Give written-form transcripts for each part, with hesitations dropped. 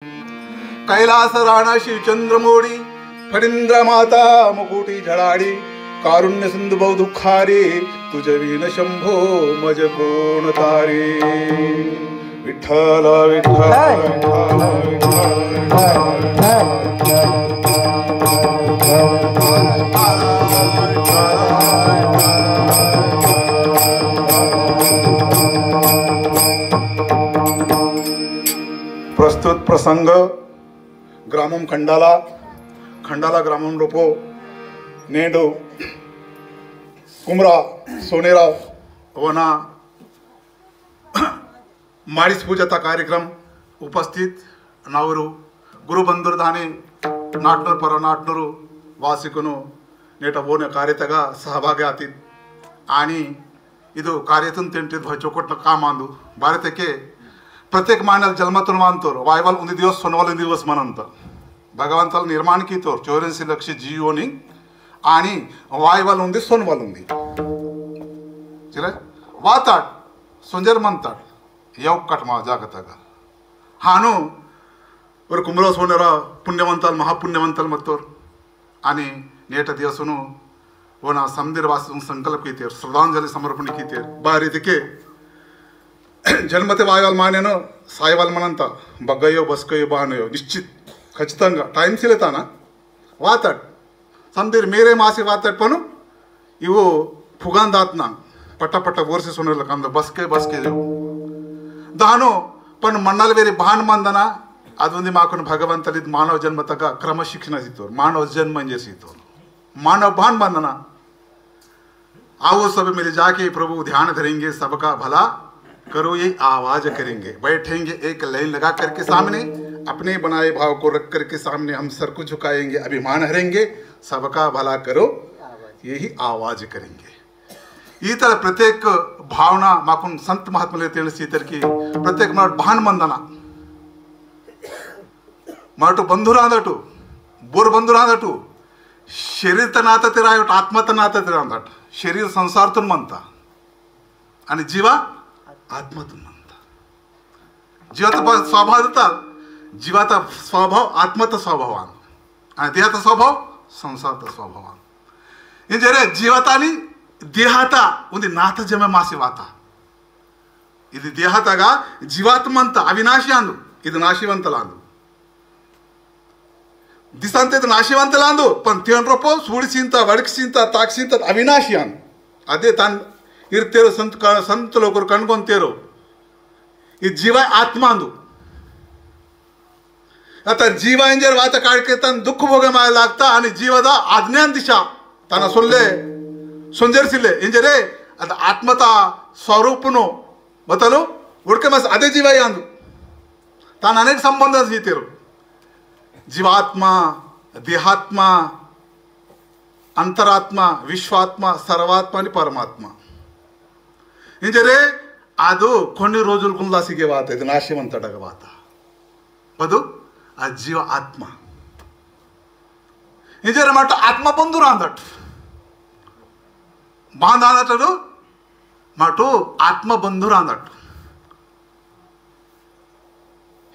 कैलास राणाशी चंद्रमोडी फणींद्र माता मुकुटी झळाडी कारुण्य सिंधू बहु दुःखारी तुझ विन शंभो मज कोण तारी विठ्ठल विठ्ठल प्रस्तुत प्रसंग ग्रामम खंडाला ग्रामम रोपो नेडो कुमरा सोनेराव वना माळीस पूजाचा कार्यक्रम उपस्थित नावरू गुरुबंधुर धाने नाटनूर पर नाटनूರು ವಾಸಿಕನು ನೇಟ ಓನ ಕಾರ್ಯತಗ ಸಹಭಾಗಿ ಆತಿದ್ आणि ಇದು ಕಾರ್ಯತन तेंटीत चौकटन काम आंदू भारतಕ್ಕೆ प्रत्येक मानव जन्मातून मानतोर वायवाल उंदी दिवस सोनवाल दिवस म्हणंत भगवंताला निर्माण कीतोर 84 लक्ष जीवोनी आणि वायवाल उंदी सोनवाल उंदी चिरे वाताड सोंजर म्हणतात येवकट मा जागतग हानु वर कुमरा सोनेरा पुण्यवंताल महापुण्यवंताल मत्तोर आणि नेट दिवसनु वना समंदिर वासून संकल्प कीतेर श्रद्धांजली समर्पण कीतेर बारीतिके जन्मते वायवाल मानेनो सायवाल म्हणंता बग्गयो बस्कयो बानयो निश्चित खचिతంగా టైం సిలేతాన వాతట్ సందిర్ మేరే మాసి వాతట్ పను ఇవో ఫుగాన్ దాత్నా పట్టపట్ట వర్సి సోనల కంద బస్కే దానో పను మన్నల వేరి బాన్ మందన అదుంది మాకును భగవంతుడి మానవ జన్మతక క్రమశిక్షణ సితోర్ మానవ జన్మ చేసితోర్ मानव भान बंधना आओ सब मिल जाके प्रभु ध्यान धरेंगे सबका भला करो ये आवाज करेंगे बैठेंगे एक लाइन लगा करके सामने अपने बनाए भाव को रख करके सामने हम सर को झुकाएंगे अभिमान हरेंगे सबका भला करो यही आवाज करेंगे ಈ ತರ ಪ್ರತ್ಯೇಕ ಭಾವನಾ ಮಾಕುನ್ ಸಂತ ಮಹಾತ್ಮಲೆ ತಿಳಿಸಿದರ್ಕಿ ಪ್ರತ್ಯೇಕ ಮಾಡ ಭಾನ್ ಬಂಧನ ಮಾಟು ಬಂಧುರಾದಟು ಬೋರ್ ಬಂಧುರಾದಟು शरीर तर नातं ते राहत आत्मा तर नातं ते राहतात शरीर संसारातून म्हणता आणि जीवा आत्मातून म्हणता जीवाचा स्वभाव देतात जीवाचा स्वभाव आत्माचा स्वभावान आणि देहाचा स्वभाव संसाराचा स्वभावान हे जरे जीवाता आणि देहाता उंदी नाथ जमे मासे वाता ఇది దేహతగా జీవాత్మంత అవినాశి అందు ఇది నాశివంతలాందు दिसांत नाशिवंतलांदू पण तेन रोपो सूडसिंत वडकसिंत ताकसिंत अविनाशी अन अदे तान इर्तेरो संत लोकर कणगोंतेरो ಈ ಜೀವ ಆತ್ಮ ಅಂದು आता जीवा इंजर वात काढके तन दुःख भोगे माय लागता आणि जीवदा आज्ञान दिशा तना सोल्ले सोंजरसिले इंजरे आता आत्मता स्वरूपनो बतलो उडके मस अदे जीवा यांदू तान अनेक संबंध जीतेरो जीवात्मा देहात्मा अंतरात्मा विश्वात्मा सर्वात्मा आणि परमात्मा इंजरे आदो కొన్ని రోజులు గుందాసిగే వాత ఇది నాశవంతడగ వాత బదు ఆ జీవ ఆత్మ ఇంజరే మాట ఆత్మ బంధురా అందట్ బాంధానటడు మాటు आत्म बंधुरा అందట్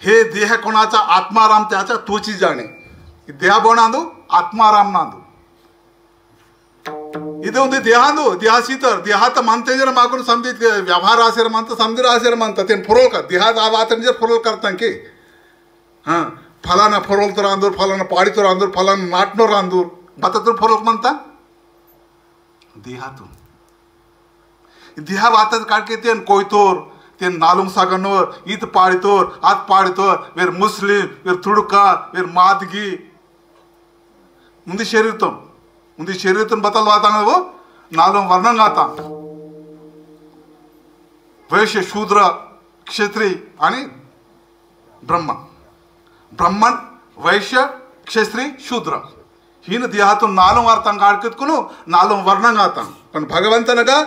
हे देह कोणाचा आत्माराम त्याचा तोची जाणे देह बोनांदू आत्माराम नांदू ಇದು ಒಂದು ದೇಹಾಂದು ದೇಹಾಸಿತರ ದೇಹಾತ ಮಂತೇಜರ ಮಾಕುನ ಸಂದಿತ್ ವ್ಯವಹಾರ ಆಸರ ಮಂತ ಸಮದಿರ ಆಸರ ಮಂತ ತೆನ್ ಫರೋಲ್ ಕ ದೇಹಾದ ಆವಾತನ ಫರೋಲ್ करतांके हां फलाना फरोल तर अंदूर फलाना पाडी तर अंदूर फलाना नाटनोर अंदूर बततून फरोल म्हणता देहातून देहा वातात काढके तेन कोयतोर तेन नालुंग सागनोर इत पाडितोर आत पाडितोर वेर मुस्लिम वेर तुडका वेर मादगी मुंदी शरीरतून बतल वाता वो नालुंग वर्णन आता वैश्य शूद्र क्षत्रिय आणि ब्राह्मण वैश्य क्षत्रिय शूद्र हीन देहातून नालुंग वार्तांग काढकतकुनु नालुंग वर्णन आता पण भगवंतनगा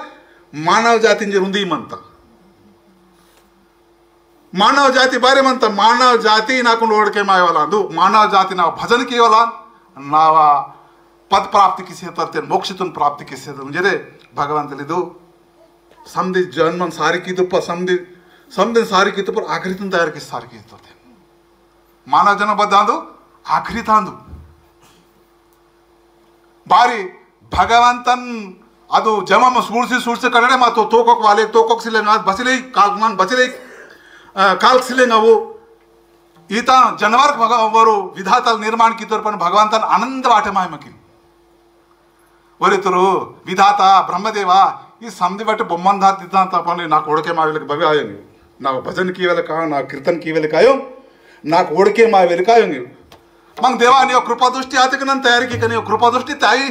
मानव जातींचे रुंदी म्हणता मानव जाती बारे म्हणता मानव जाती नाकून ओळखे मायवाला दू मानव जाती नाव भजन केवला नावा पद प्राप्ति किसे तरते मोक्षतून प्राप्ति किसे म्हणजे रे भगवंत लिदू समधी जन्म सारी की तो समधी सारी की तो पर आखरीतून तयार की सारी की तो मानव जन्म बद्दांदु आखरी तांदु बारी भगवंतन ಅದು ಜಮಮ ಸೂಡ್ಸಿ ಕನ್ನಡ ಮಾತು ತೋಕೋಕ್ ವಾಲೆ ತೋಕೋಕ್ ಸಿಲೆ ನಾ ಬಸಿಲೆ ಕಾಲ್ಮಾನ್ ಬಸಿಲೆ काल सिले नवो इता जनवर भगवान विधाता निर्माण की तौर पर भगवंतन आनंद वाटे माय मकिन वरे तुरु विधाता ब्रह्मदेवा ಈ ಸಂಧಿ ಬಟ್ಟೆ ಬೊಮ್ಮನ್ ದಾತಿದ್ದ ಅಂತ ಅಪ್ಪನೇ ನಾಲ್ಕು ಓಡಕೆ ಮಾವೇಲಿಗೆ ಬಗೆ ಆಯೋ ನೀವು ನಾವು ಭಜನ್ ಕೀವೆಲೆ ಕಾಯೋ ನಾವು ಕೀರ್ತನ್ ಕೀವೆಲೆ ಕಾಯೋ ನಾಲ್ಕು ಓಡಕೆ ಮಾವೇಲಿ ಕಾಯೋ ನೀವು मग देवा ನೀವು कृपादृष्टी आते की नंतर तयारी की ನೀವು कृपादृष्टी ताई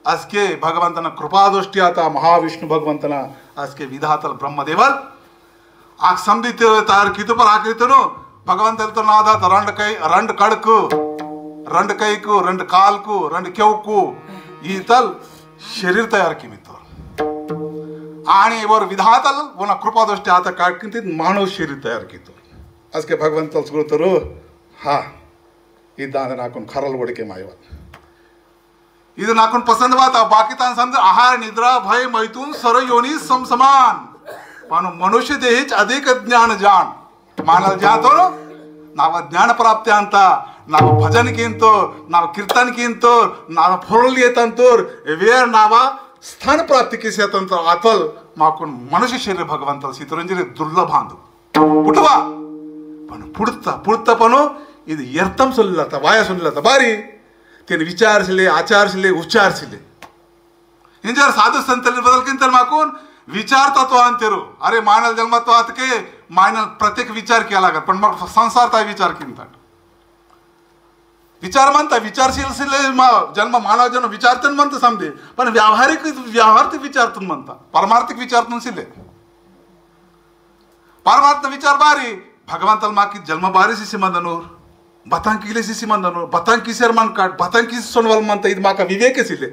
आज के भगवंतना कृपादृष्टी आता महाविष्णु भगवंतना आज के विधाता ब्रह्मदेवल आग समधी तयार की पर हाकितो भगवंत नादा रंड कड़कू रंड कैकू रंड कालकू रंड केवकू तल शरीर तयार की आणि वर विधातल वना कृपादृष्टी आता काटकिंत मानव शरीर तयार की आज के भगवंत सुगुतरू हा इदान नाकून खरल ओडिके मायवा ಇದು ನಾಕುನ್ ಪಸಂದ್ ಬಾತ ಬಾಕಿ ತಾನ್ समज आहार निद्रा भय मैथून सर्व योनी समसमान पण मनुष्य देहीच अधिक ज्ञान जाण मानव जातो ನಾವು ಜ್ಞಾನ ಪ್ರಾಪ್ತಿ ಅಂತ ನಾವು ಭಜನಕ್ಕಿಂತೂ ನಾವು ಕೀರ್ತನಕ್ಕಿಂತೂ ನಾವು ಫೊರಲಿಯತಂತೂ ವೇರ್ ನಾವ ಸ್ಥಾನ ಪ್ರಾಪ್ತಿ ಕಿಸೇತಂತ ಆತಲ್ ಮಾಕುನ್ ಮನುಷ್ಯ ಶರೀರ ಭಗವಂತ ಸಿತರಂಜರಿ ದುರ್ಲಭಾಂದು ಪುಟವಾ पण पुढता पण ಇದು ಎರ್ತಂ ಸುಲ್ಲತ ವಾಯ ಸುಲ್ಲತ ಬಾರಿ तेन विचारसिले आचारसिले उच्चारसिले इंजर साधु संतले बदलकिंत माकून विचारता तो अंतेरू अरे मानव जन्म तो आतके मानव प्रत्येक विचार केला लागत पण मग संसार ता विचार किंतात विचार म्हणता विचारशीलसिले जन्म मानव जन्म विचारतन म्हणता समजे पण व्यावहारिक विचारतून म्हणता परमार्थिक विचारतून सिले परमार्थ विचार बारी भगवंतल माकी जन्म बारी सिसी मंदनूर बतांकीले सिसी मंदनूर बतांकी सर मन काट बतांकी सोनवल म्हणता इद माका विवेक सिले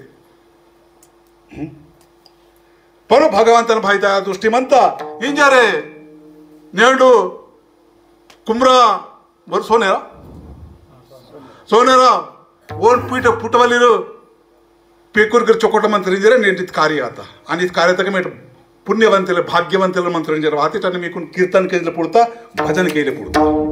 पण भगवंतन भाईता दृष्टी म्हणता इंजरे नेंडू कुम्रा वर सोनेरा ओन पीठ पुटवलिरू पेकूरकर चोकोट मंत्र इंजरे नेंटित कार्य आता आणि कार्य तक मेट पुण्यवंतले भाग्यवंतले मंत्र इंजर वाते तने मीकून कीर्तन केले पुरता भजन केले पुरता